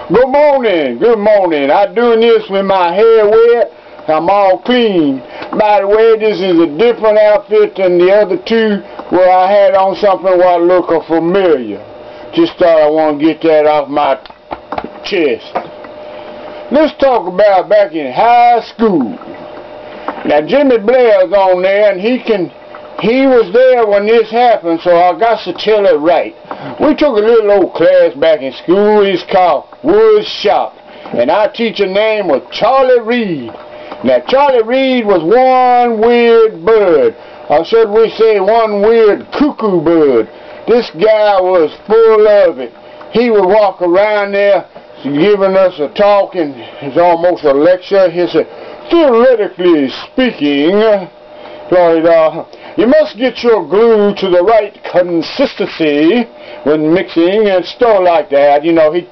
Good morning, good morning. I'm doing this with my hair wet. I'm all clean. By the way, this is a different outfit than the other two where I had on something what looked familiar. Just thought I want to get that off my chest. Let's talk about back in high school. Now Jimmy Blair's on there, and he was there when this happened, so I got to tell it right. We took a little old class back in school. It's called Wood Shop, and our teacher name was Charlie Reed. Now Charlie Reed was one weird bird, or should we say one weird cuckoo bird. This guy was full of it. He would walk around there giving us a talk, and it's almost a lecture. He said, theoretically speaking, you must get your glue to the right consistency when mixing and stuff like that. You know, he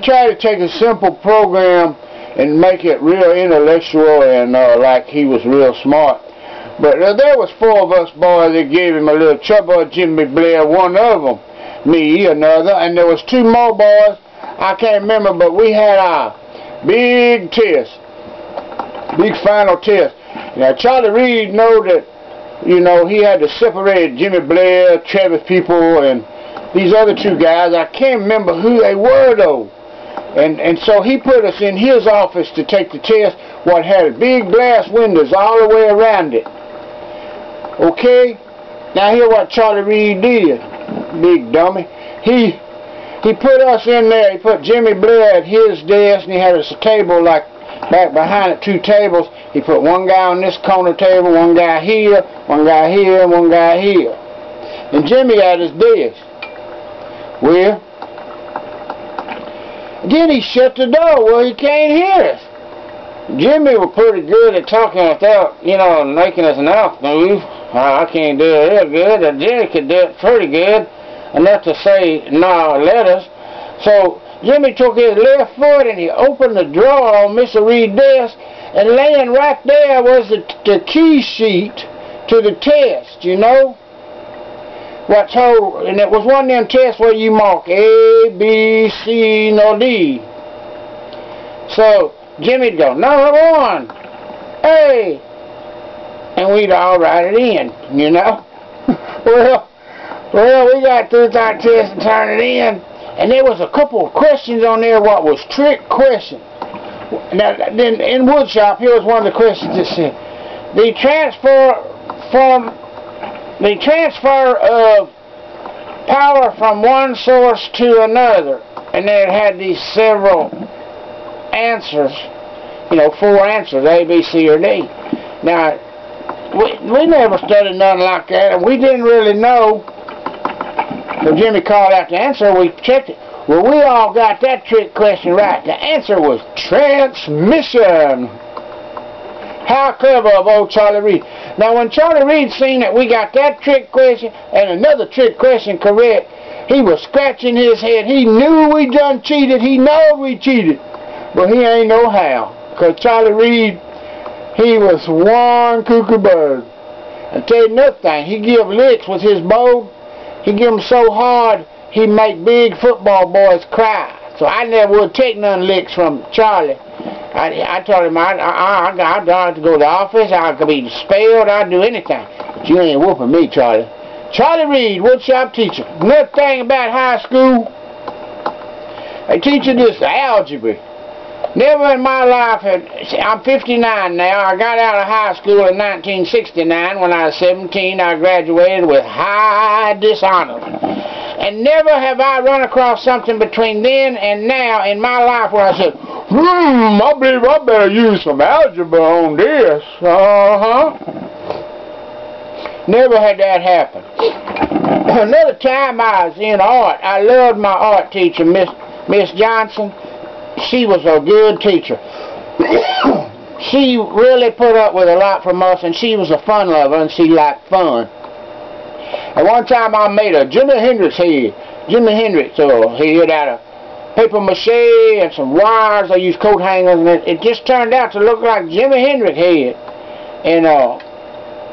tried to take a simple program and make it real intellectual and like he was real smart. But there was 4 of us boys that gave him a little trouble. Jimmy Blair, one of them, me, another, and there was 2 more boys. I can't remember, but we had our big test, big final test. Now Charlie Reed know that, you know, he had to separate Jimmy Blair, Travis people, and these other 2 guys. I can't remember who they were though. And so he put us in his office to take the test, what had big glass windows all the way around it. Okay? Now hear what Charlie Reed did, big dummy. He put us in there. He put Jimmy Blair at his desk, and he had us a table like back behind it, 2 tables. He put one guy on this corner table, one guy here, one guy here, and one guy here. And Jimmy at his desk. Well, then he shut the door where he can't hear us. Jimmy was pretty good at talking without, you know, making us an mouth move. I can't do it real good. And Jimmy could do it pretty good, enough to say no letters. So Jimmy took his left foot and he opened the drawer on Mr. Reed's desk, and laying right there was the key sheet to the test, you know. And it was one of them tests where you mark A, B, C, no D. So Jimmy'd go, number 1, A, and we'd all write it in, you know. Well, we got through that test and turned it in, and there was a couple of questions on there what was trick questions. Now, then in woodshop, here was one of the questions that said, the transfer of power from one source to another, and then it had these several answers, you know, 4 answers, A, B, C, or D. Now, we never studied nothing like that, and we didn't really know. So Jimmy called out the answer, we checked it. Well, we all got that trick question right. The answer was transmission. How clever of old Charlie Reed. Now, when Charlie Reed seen that we got that trick question and another trick question correct, he was scratching his head. He knew we done cheated. He knowed we cheated. But he ain't know how. Because Charlie Reed, he was one cuckoo bird. I'll tell you another thing. He give licks with his bow. He give them so hard, he make big football boys cry. So I never would take none licks from Charlie. I told him I'd have to go to the office, I could be expelled, I'd do anything. But you ain't whooping me, Charlie. Charlie Reed, woodshop teacher. Another thing about high school, they teach you this algebra. Never in my life I'm 59 now. I got out of high school in 1969. When I was 17, I graduated with high dishonors. And never have I run across something between then and now in my life where I said, I believe I better use some algebra on this. Never had that happen. Another time I was in art. I loved my art teacher, Miss Johnson. She was a good teacher. She really put up with a lot from us, and she was a fun lover, and she liked fun. And one time I made a Jimi Hendrix head. Jimi Hendrix head out of paper mache and some wires. I used coat hangers, and it just turned out to look like Jimi Hendrix head. And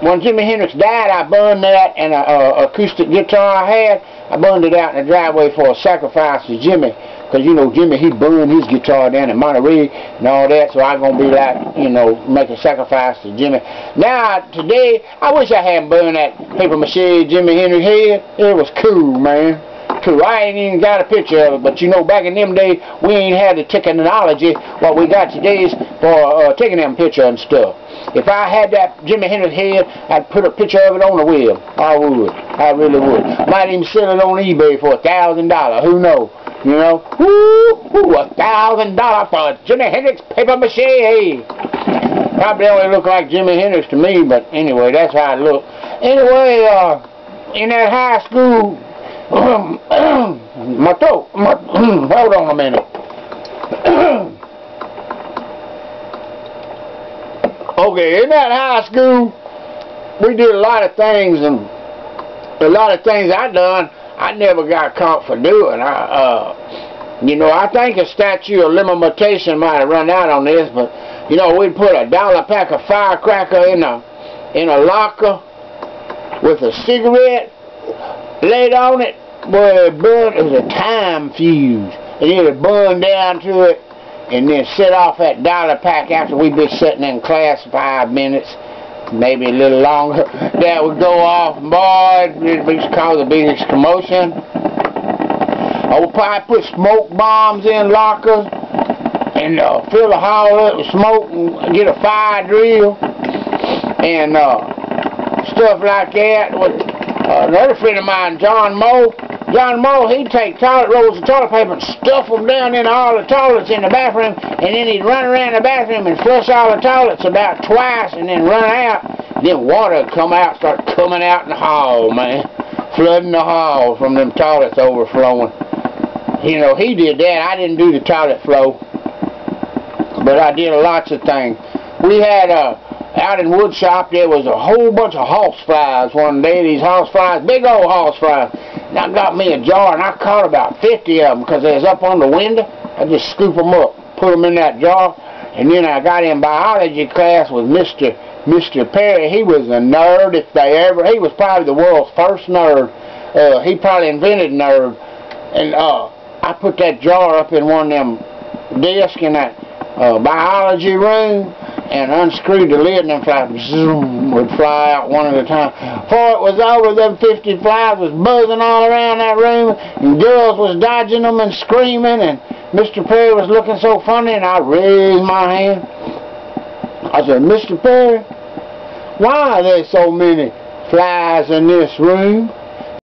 when Jimi Hendrix died, I burned that and a acoustic guitar I had. I burned it out in the driveway for a sacrifice to Jimmy. Because, you know, Jimmy, he burned his guitar down in Monterey and all that, so I'm going to be like, you know, make a sacrifice to Jimmy. Now, today, I wish I hadn't burned that paper mache Jimi Hendrix head. It was cool, man. Cool. I ain't even got a picture of it, but, you know, back in them days, we ain't had the technology what we got today for taking them pictures and stuff. If I had that Jimi Hendrix head, I'd put a picture of it on the web. I would. I really would. Might even sell it on eBay for $1,000. Who knows? You know? Woo! $1,000 for a Jimi Hendrix paper mache head. Probably only look like Jimi Hendrix to me, but anyway, that's how it look. Anyway, in that high school, my throat, hold on a minute. Okay, in that high school, we did a lot of things, and a lot of things I done, I never got caught for doing. You know, I think a statute of limitation might have run out on this, but, you know, we'd put a $1 pack of firecracker in a locker with a cigarette laid on it, where it burned. It was a time fuse, and it would burn down to it, and then set off that $1 pack after we'd been sitting in class 5 minutes, maybe a little longer. That would go off, and boy, it would cause the biggest commotion. I would probably put smoke bombs in lockers and fill the hall up with smoke and get a fire drill and stuff like that. Another friend of mine, John Moe, he'd take toilet rolls of toilet paper and stuff them down in all the toilets in the bathroom, and then he'd run around the bathroom and flush all the toilets about twice and then run out. Then water would come out, start coming out in the hall, man. Flooding the hall from them toilets overflowing. You know, he did that. I didn't do the toilet flow, but I did lots of things. We had out in woodshop, there was a whole bunch of horseflies one day. These horseflies, big old horseflies. And I got me a jar, and I caught about 50 of them because they was up on the window. I just scoop them up, put them in that jar, and then I got in biology class with Mr. Perry. He was a nerd, if they ever. He was probably the world's first nerd. He probably invented nerd. And I put that jar up in one of them desks in that biology room, and unscrewed the lid, and them flies zoom, would fly out one at a time. Before it was over, them 50 flies was buzzing all around that room, and girls was dodging them and screaming, and Mr. Perry was looking so funny, and I raised my hand. I said, Mr. Perry, why are there so many flies in this room?